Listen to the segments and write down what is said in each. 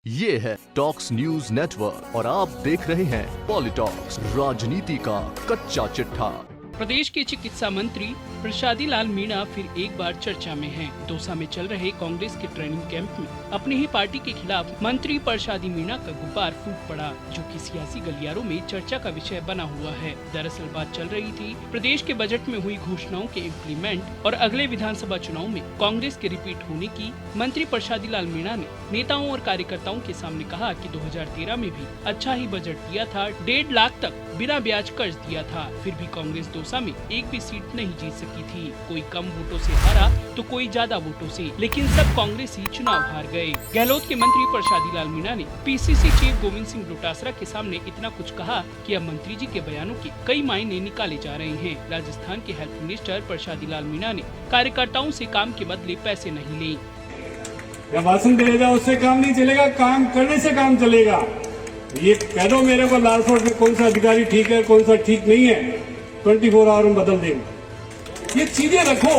ये है talks news network और आप देख रहे हैं पॉलिटॉक्स, राजनीति का कच्चा चिट्ठा। प्रदेश के चिकित्सा मंत्री प्रसादी लाल मीणा फिर एक बार चर्चा में हैं। दौसा में चल रहे कांग्रेस के ट्रेनिंग कैंप में अपनी ही पार्टी के खिलाफ मंत्री प्रसादी मीणा का गुब्बार फूट पड़ा, जो कि सियासी गलियारों में चर्चा का विषय बना हुआ है। दरअसल बात चल रही थी प्रदेश के बजट में हुई घोषणाओं के इम्प्लीमेंट और अगले विधानसभा चुनाव में कांग्रेस के रिपीट होने की। मंत्री प्रसादी लाल मीणा ने नेताओं और कार्यकर्ताओं के सामने कहा कि 2013 में भी अच्छा ही बजट दिया था, 1.5 लाख तक बिना ब्याज कर्ज दिया था, फिर भी कांग्रेस दौसा में एक भी सीट नहीं जीत सकी थी। कोई कम वोटों से हारा तो कोई ज्यादा वोटों से, लेकिन सब कांग्रेसी चुनाव हार गए। गहलोत के मंत्री प्रसादी लाल मीणा ने पीसीसी चीफ गोविंद सिंह डोटासरा के सामने इतना कुछ कहा कि अब मंत्री जी के बयानों के कई मायने निकाले जा रहे हैं। राजस्थान के हेल्थ मिनिस्टर प्रसादी लाल मीणा ने कार्यकर्ताओं से काम के बदले पैसे नहीं लिए। या भाषण देगा उससे काम नहीं चलेगा, काम करने से काम चलेगा। ये कह दो मेरे को लाल फोर्ट में कौन सा अधिकारी ठीक है कौन सा ठीक नहीं है, 24 आवर में बदल देंगे। ये चीजें रखो।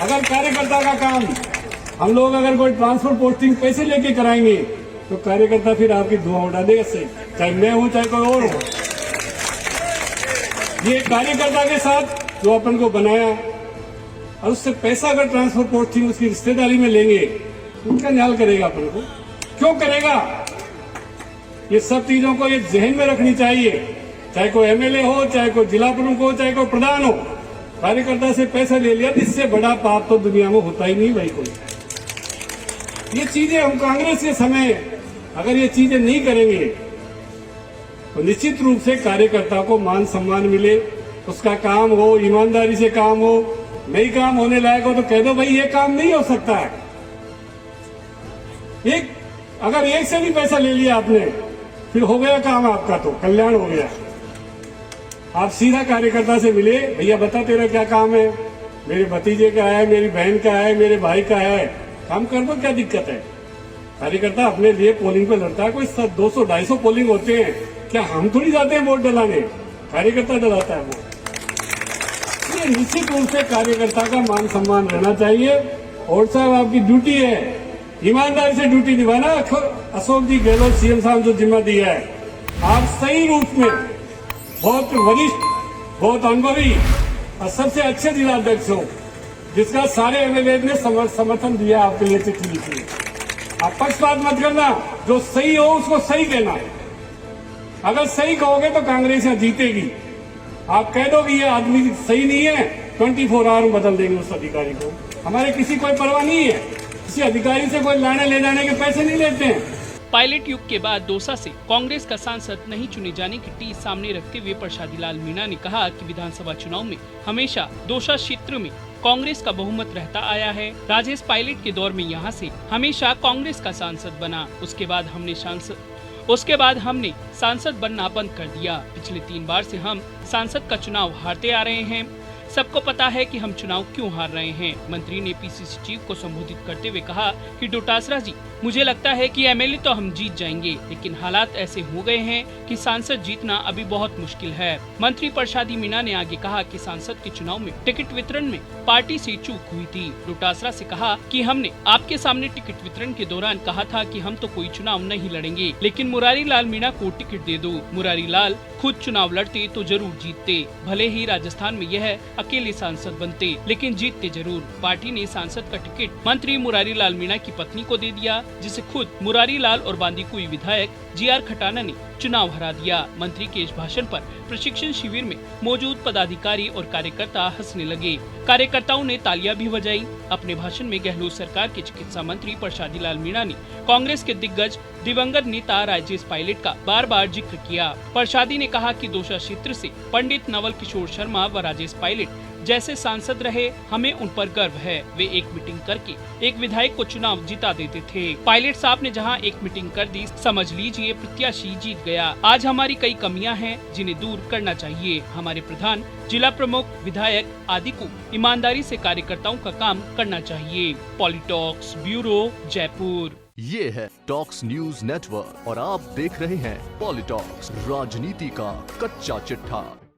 अगर कार्यकर्ता का काम हम लोग अगर कोई ट्रांसफर पोस्टिंग पैसे लेके कराएंगे तो कार्यकर्ता फिर आपकी धुआं उड़ा देगा, से चाहे मैं हूं चाहे कोई और हो। ये कार्यकर्ता के साथ जो अपन को बनाया और उससे पैसा अगर ट्रांसफर पोस्टिंग उसकी रिश्तेदारी में लेंगे उनका न्याय करेगा अपन को, क्यों करेगा? ये सब चीजों को ये जहन में रखनी चाहिए। चाहे कोई एमएलए हो, चाहे कोई जिला प्रमुख हो, चाहे कोई प्रधान हो, कार्यकर्ता से पैसा ले लिया, इससे बड़ा पाप तो दुनिया में होता ही नहीं भाई कोई। ये चीजें हम कांग्रेस के समय अगर ये चीजें नहीं करेंगे तो निश्चित रूप से कार्यकर्ता को मान सम्मान मिले, उसका काम हो, ईमानदारी से काम हो, नहीं काम होने लायक हो तो कह दो भाई ये काम नहीं हो सकता है। अगर एक से भी पैसा ले लिया आपने फिर हो गया काम आपका, तो कल्याण हो गया। आप सीधा कार्यकर्ता से मिले, भैया बता तेरा क्या काम है, मेरे भतीजे का है, मेरी बहन का है, मेरे भाई का है, काम कर दो, क्या दिक्कत है। कार्यकर्ता अपने लिए पोलिंग पे लड़ता है, कोई 200-250 पोलिंग होते हैं, क्या हम थोड़ी जाते हैं वोट डलाने, कार्यकर्ता डलाता है वोट। ये निश्चित रूप से कार्यकर्ता का मान सम्मान रहना चाहिए। और साहब आपकी ड्यूटी है ईमानदारी से ड्यूटी निभाना। अशोक जी गहलोत सीएम साहब जो जिम्मा दिया है, आप सही रूप में बहुत वरिष्ठ, बहुत अनुभवी और सबसे अच्छे जिलाध्यक्ष हो, जिसका सारे एमएलए ने समर्थन दिया आपके लिए चिट्ठी लिखी। आप पक्षपात मत करना, जो सही हो उसको सही कहना। अगर सही कहोगे तो कांग्रेस यहाँ जीतेगी। आप कह दो कि ये आदमी सही नहीं है, 24 आवर में बदल देंगे उस अधिकारी को। हमारे किसी कोई परवाह नहीं है, किसी अधिकारी से कोई लाने ले जाने के पैसे नहीं लेते हैं। पायलट युग के बाद दौसा से कांग्रेस का सांसद नहीं चुने जाने की टीस सामने रखते हुए प्रसादी लाल मीणा ने कहा कि विधानसभा चुनाव में हमेशा दौसा क्षेत्र में कांग्रेस का बहुमत रहता आया है। राजेश पायलट के दौर में यहाँ से हमेशा कांग्रेस का सांसद बना, उसके बाद हमने सांसद बनना बंद कर दिया। पिछले 3 बार से हम सांसद का चुनाव हारते आ रहे हैं। सबको पता है कि हम चुनाव क्यों हार रहे हैं। मंत्री ने पीसीसी चीफ को संबोधित करते हुए कहा कि डोटासरा जी, मुझे लगता है कि एमएलए तो हम जीत जाएंगे, लेकिन हालात ऐसे हो गए हैं कि सांसद जीतना अभी बहुत मुश्किल है। मंत्री प्रसादी मीणा ने आगे कहा कि सांसद के चुनाव में टिकट वितरण में पार्टी से चूक हुई थी। डोटासरा से कहा कि हमने आपके सामने टिकट वितरण के दौरान कहा था कि हम तो कोई चुनाव नहीं लड़ेंगे, लेकिन मुरारी लाल मीणा को टिकट दे दो। मुरारी लाल खुद चुनाव लड़ते तो जरूर जीतते, भले ही राजस्थान में यह अकेले सांसद बनते, लेकिन जीतते जरूर। पार्टी ने सांसद का टिकट मंत्री मुरारी लाल मीणा की पत्नी को दे दिया, जिसे खुद मुरारी लाल और बांदीकुई विधायक जीआर खटाना ने चुनाव हरा दिया। मंत्री के इस भाषण पर प्रशिक्षण शिविर में मौजूद पदाधिकारी और कार्यकर्ता हंसने लगे। कार्यकर्ताओं ने तालियां भी बजाई। अपने भाषण में गहलोत सरकार के चिकित्सा मंत्री प्रसादी लाल मीणा ने कांग्रेस के दिग्गज दिवंगत नेता राजेश पायलट का बार बार जिक्र किया। प्रसादी ने कहा कि दौसा क्षेत्र से पंडित नवल किशोर शर्मा व राजेश पायलट जैसे सांसद रहे, हमें उन पर गर्व है। वे एक मीटिंग करके एक विधायक को चुनाव जिता देते थे। पायलट साहब ने जहां एक मीटिंग कर दी, समझ लीजिए प्रत्याशी जीत गया। आज हमारी कई कमियां हैं जिन्हें दूर करना चाहिए। हमारे प्रधान, जिला प्रमुख, विधायक आदि को ईमानदारी से कार्यकर्ताओं का काम करना चाहिए। पॉलिटॉक्स ब्यूरो, जयपुर। ये है टॉक्स न्यूज नेटवर्क और आप देख रहे हैं पॉलिटॉक्स, राजनीति का कच्चा चिट्ठा।